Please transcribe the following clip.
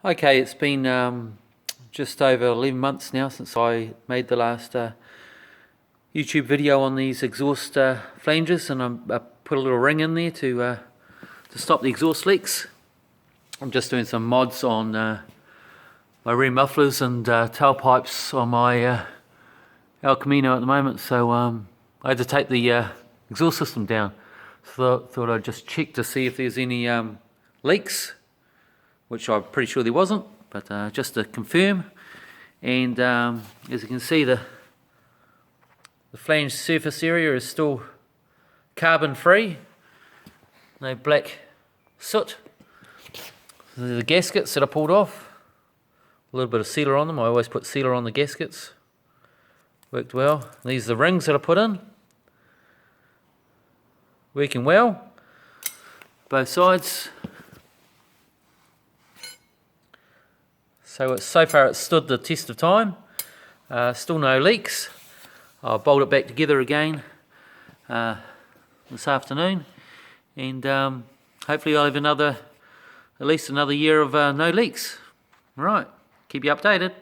Okay, it's been just over 11 months now since I made the last YouTube video on these exhaust flanges, and I put a little ring in there to stop the exhaust leaks. I'm just doing some mods on my rear mufflers and tailpipes on my El Camino at the moment, so I had to take the exhaust system down. So thought I'd just check to see if there's any leaks, which I'm pretty sure there wasn't, but just to confirm. And as you can see, the flange surface area is still carbon free, no black soot. The gaskets that I pulled off, a little bit of sealer on them. I always put sealer on the gaskets, worked well. These are the rings that I put in, working well, both sides. So far it's stood the test of time. Still no leaks. I'll bolt it back together again this afternoon, and hopefully I'll have at least another year of no leaks. Right, keep you updated.